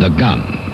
the gun.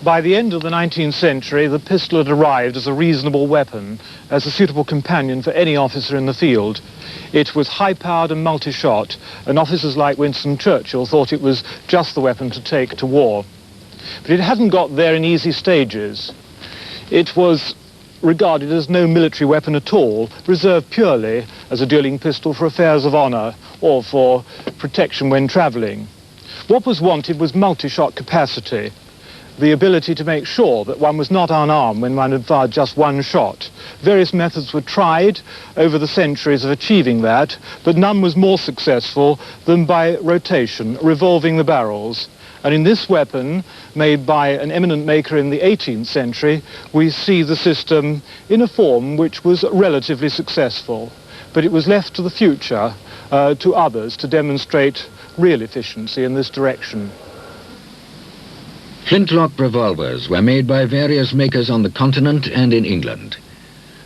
By the end of the 19th century, the pistol had arrived as a reasonable weapon, as a suitable companion for any officer in the field. It was high-powered and multi-shot, and officers like Winston Churchill thought it was just the weapon to take to war. But it hadn't got there in easy stages. It was regarded as no military weapon at all, reserved purely as a dueling pistol for affairs of honor or for protection when traveling. What was wanted was multi-shot capacity, the ability to make sure that one was not unarmed when one had fired just one shot. Various methods were tried over the centuries of achieving that, but none was more successful than by rotation, revolving the barrels. And in this weapon, made by an eminent maker in the 18th century, we see the system in a form which was relatively successful. But it was left to the future, to others, to demonstrate real efficiency in this direction. Flintlock revolvers were made by various makers on the continent and in England.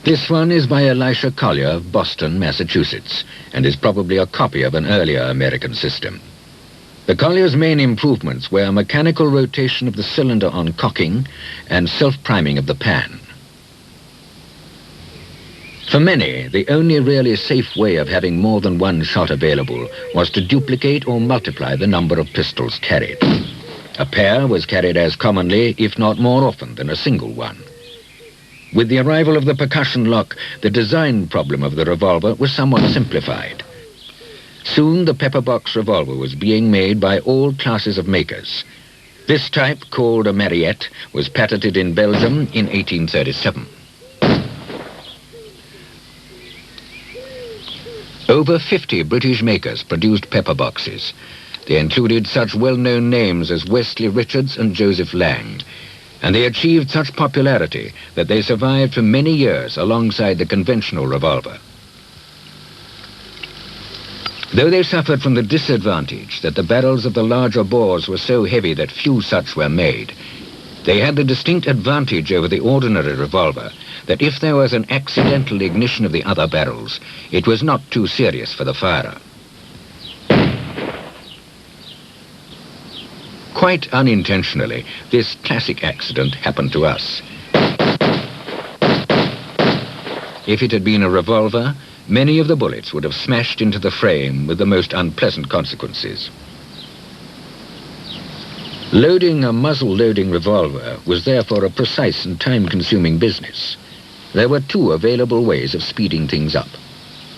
This one is by Elisha Collier of Boston, Massachusetts, and is probably a copy of an earlier American system. The Collier's main improvements were mechanical rotation of the cylinder on cocking and self-priming of the pan. For many, the only really safe way of having more than one shot available was to duplicate or multiply the number of pistols carried. A pair was carried as commonly, if not more often, than a single one. With the arrival of the percussion lock, the design problem of the revolver was somewhat simplified. Soon the pepperbox revolver was being made by all classes of makers. This type, called a Mariette, was patented in Belgium in 1837. Over 50 British makers produced pepperboxes. They included such well-known names as Wesley Richards and Joseph Lang, and they achieved such popularity that they survived for many years alongside the conventional revolver. Though they suffered from the disadvantage that the barrels of the larger bores were so heavy that few such were made, they had the distinct advantage over the ordinary revolver that if there was an accidental ignition of the other barrels, it was not too serious for the firer. Quite unintentionally, this classic accident happened to us. If it had been a revolver, many of the bullets would have smashed into the frame with the most unpleasant consequences. Loading a muzzle-loading revolver was therefore a precise and time-consuming business. There were two available ways of speeding things up.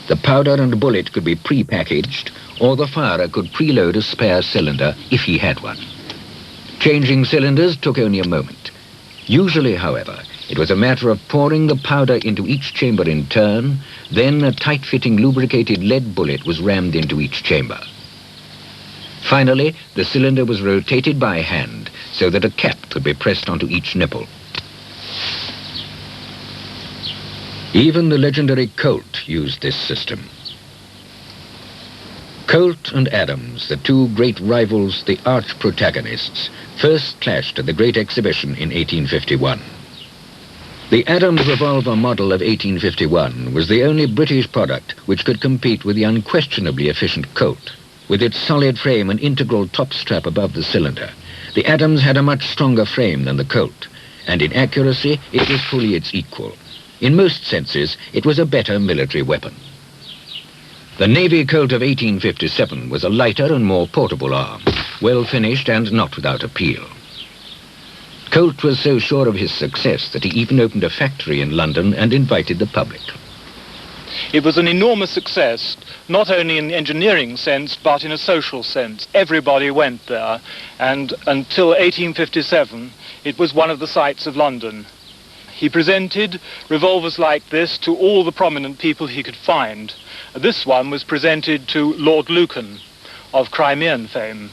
The powder and bullet could be pre-packaged, or the firer could preload a spare cylinder if he had one. Changing cylinders took only a moment. Usually, however, it was a matter of pouring the powder into each chamber in turn, then a tight-fitting lubricated lead bullet was rammed into each chamber. Finally, the cylinder was rotated by hand so that a cap could be pressed onto each nipple. Even the legendary Colt used this system. Colt and Adams, the two great rivals, the arch protagonists, first clashed at the Great Exhibition in 1851. The Adams revolver model of 1851 was the only British product which could compete with the unquestionably efficient Colt. With its solid frame and integral top strap above the cylinder, the Adams had a much stronger frame than the Colt, and in accuracy it was fully its equal. In most senses, it was a better military weapon. The Navy Colt of 1857 was a lighter and more portable arm, well finished and not without appeal. Colt was so sure of his success that he even opened a factory in London and invited the public. It was an enormous success, not only in the engineering sense, but in a social sense. Everybody went there, and until 1857, it was one of the sights of London. He presented revolvers like this to all the prominent people he could find. This one was presented to Lord Lucan of Crimean fame.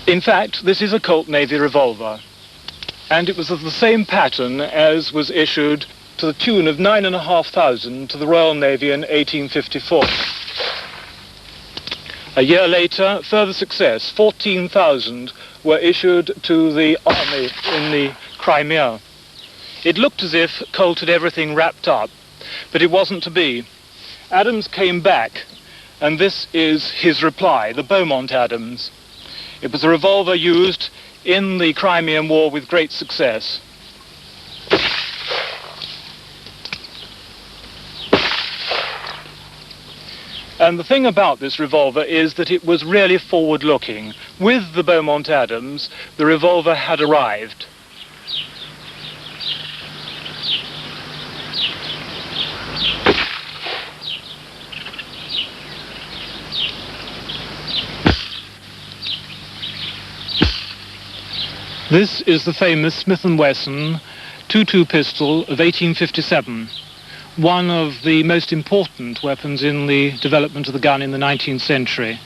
In fact, this is a Colt Navy revolver, and it was of the same pattern as was issued to the tune of 9,500 to the Royal Navy in 1854. A year later, further success, 14,000 were issued to the army in the Crimea. It looked as if Colt had everything wrapped up, but it wasn't to be. Adams came back, and this is his reply, the Beaumont Adams. It was a revolver used in the Crimean War with great success. And the thing about this revolver is that it was really forward-looking. With the Beaumont Adams, the revolver had arrived. This is the famous Smith & Wesson 2.2 pistol of 1857, one of the most important weapons in the development of the gun in the 19th century,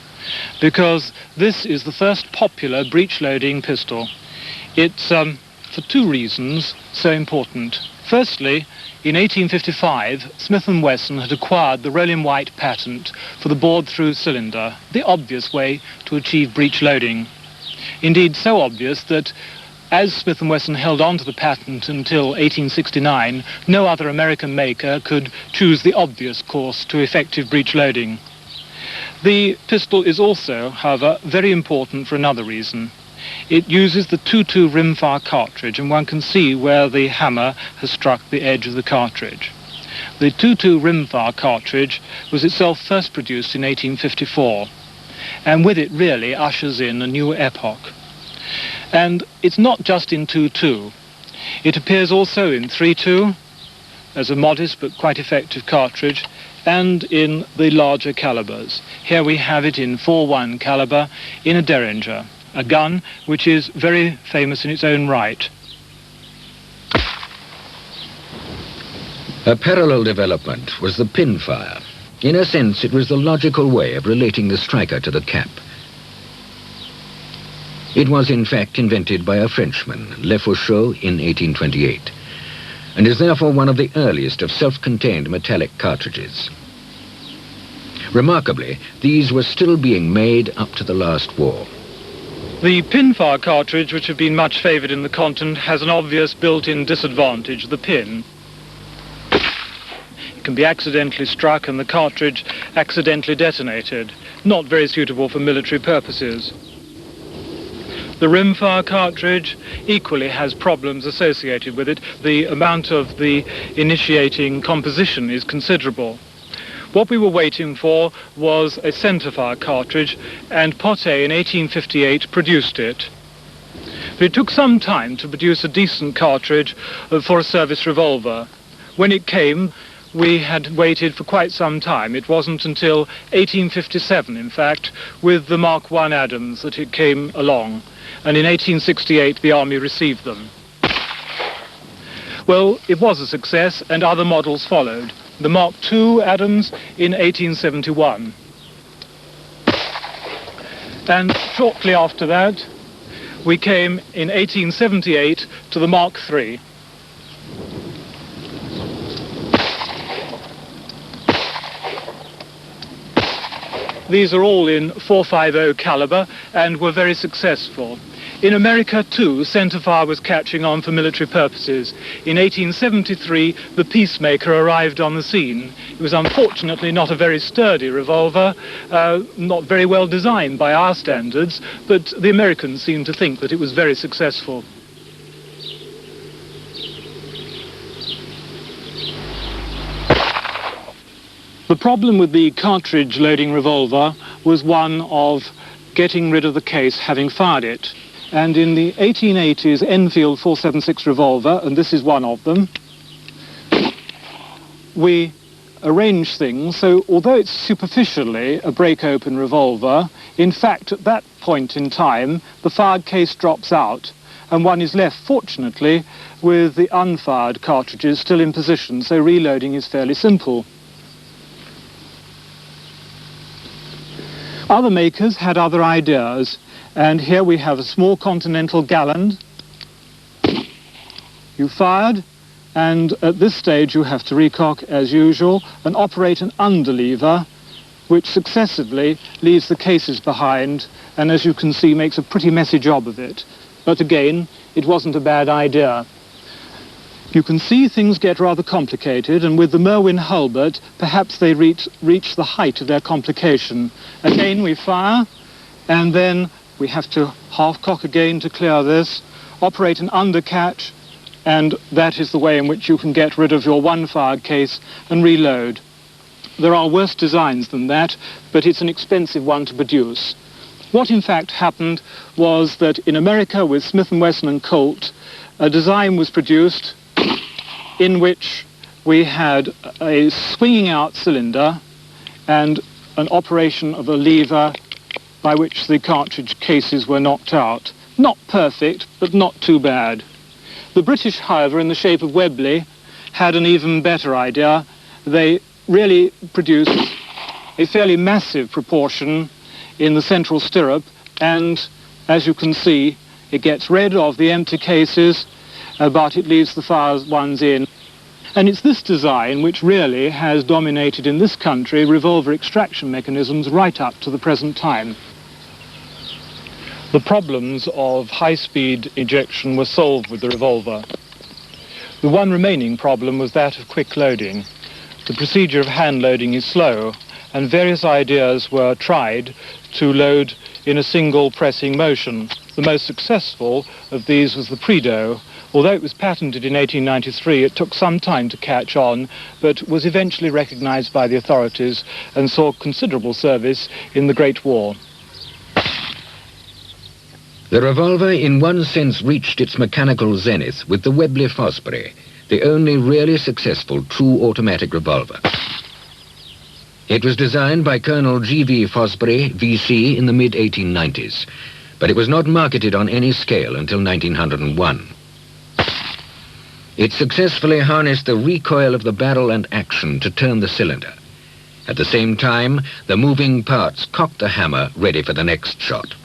because this is the first popular breech-loading pistol. It's, for two reasons, so important. Firstly, in 1855, Smith & Wesson had acquired the Rollin-White patent for the bored-through cylinder, the obvious way to achieve breech-loading. Indeed, so obvious that as Smith & Wesson held on to the patent until 1869, no other American maker could choose the obvious course to effective breech loading. The pistol is also, however, very important for another reason. It uses the 2.2 rimfire cartridge, and one can see where the hammer has struck the edge of the cartridge. The 2.2 rimfire cartridge was itself first produced in 1854, and with it really ushers in a new epoch. And it's not just in 2.2. It appears also in 3.2 as a modest but quite effective cartridge, and in the larger calibers. Here we have it in 4.1 caliber in a Derringer, a gun which is very famous in its own right. A parallel development was the pinfire. In a sense, it was the logical way of relating the striker to the cap. It was in fact invented by a Frenchman, Lefaucheux, in 1828, and is therefore one of the earliest of self-contained metallic cartridges. Remarkably, these were still being made up to the last war. The pinfire cartridge, which had been much favoured in the continent, has an obvious built-in disadvantage, the pin. It can be accidentally struck and the cartridge accidentally detonated, not very suitable for military purposes. The rimfire cartridge equally has problems associated with it. The amount of the initiating composition is considerable. What we were waiting for was a centerfire cartridge, and Potet in 1858 produced it. But it took some time to produce a decent cartridge for a service revolver. When it came, we had waited for quite some time. It wasn't until 1857, in fact, with the Mark I Adams that it came along. And in 1868, the Army received them. Well, it was a success, and other models followed. The Mark II Adams in 1871. And shortly after that, we came in 1878 to the Mark III. These are all in .450 caliber and were very successful. In America, too, centerfire was catching on for military purposes. In 1873, the Peacemaker arrived on the scene. It was unfortunately not a very sturdy revolver, not very well designed by our standards, but the Americans seemed to think that it was very successful. The problem with the cartridge loading revolver was one of getting rid of the case having fired it. And in the 1880s Enfield 476 revolver, and this is one of them, we arranged things so although it's superficially a break-open revolver, in fact at that point in time the fired case drops out and one is left, fortunately, with the unfired cartridges still in position, so reloading is fairly simple. Other makers had other ideas, and here we have a small Continental Galland. You fired, and at this stage you have to recock as usual and operate an underlever, which successively leaves the cases behind, and as you can see makes a pretty messy job of it. But again, it wasn't a bad idea. You can see things get rather complicated, and with the Merwin Hulbert, perhaps they reach the height of their complication. Again we fire, and then we have to half-cock again to clear this, operate an undercatch, and that is the way in which you can get rid of your one-fired case and reload. There are worse designs than that, but it's an expensive one to produce. What in fact happened was that in America with Smith & Wesson and Colt, a design was produced in which we had a swinging out cylinder and an operation of a lever by which the cartridge cases were knocked out. Not perfect, but not too bad. The British, however, in the shape of Webley, had an even better idea. They really produced a fairly massive proportion in the central stirrup, and as you can see, it gets rid of the empty cases, but it leaves the fired ones in. And it's this design which really has dominated in this country revolver extraction mechanisms right up to the present time. The problems of high-speed ejection were solved with the revolver. The one remaining problem was that of quick loading. The procedure of hand loading is slow, and various ideas were tried to load in a single pressing motion. The most successful of these was the Prideaux. Although it was patented in 1893, it took some time to catch on, but was eventually recognized by the authorities and saw considerable service in the Great War. The revolver in one sense reached its mechanical zenith with the Webley Fosbury, the only really successful true automatic revolver. It was designed by Colonel G.V. Fosbury, V.C., in the mid-1890s, but it was not marketed on any scale until 1901. It successfully harnessed the recoil of the barrel and action to turn the cylinder. At the same time, the moving parts cocked the hammer ready for the next shot.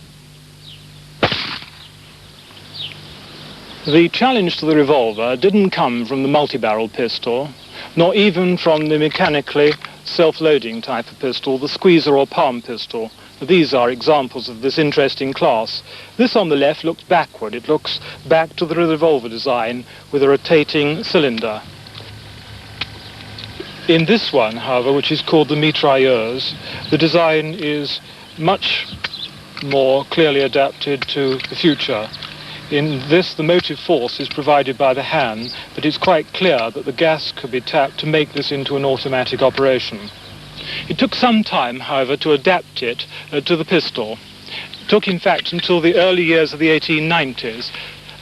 The challenge to the revolver didn't come from the multi-barrel pistol, nor even from the mechanically self-loading type of pistol, the squeezer or palm pistol. These are examples of this interesting class. This on the left looks backward. It looks back to the revolver design with a rotating cylinder. In this one, however, which is called the mitrailleuse, the design is much more clearly adapted to the future. In this, the motive force is provided by the hand, but it's quite clear that the gas could be tapped to make this into an automatic operation. It took some time, however, to adapt it to the pistol. It took, in fact, until the early years of the 1890s.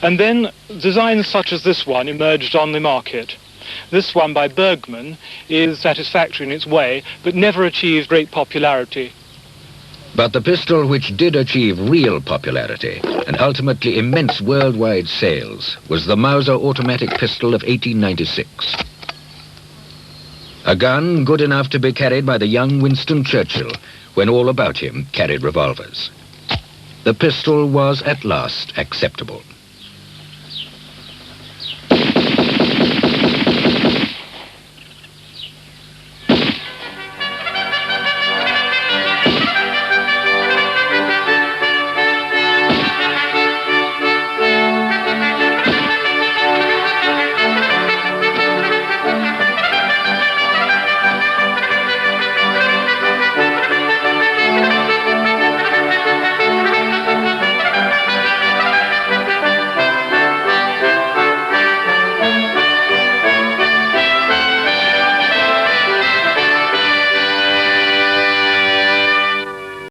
And then designs such as this one emerged on the market. This one by Bergman is satisfactory in its way, but never achieved great popularity. But the pistol which did achieve real popularity and ultimately immense worldwide sales was the Mauser automatic pistol of 1896. A gun good enough to be carried by the young Winston Churchill when all about him carried revolvers. The pistol was at last acceptable.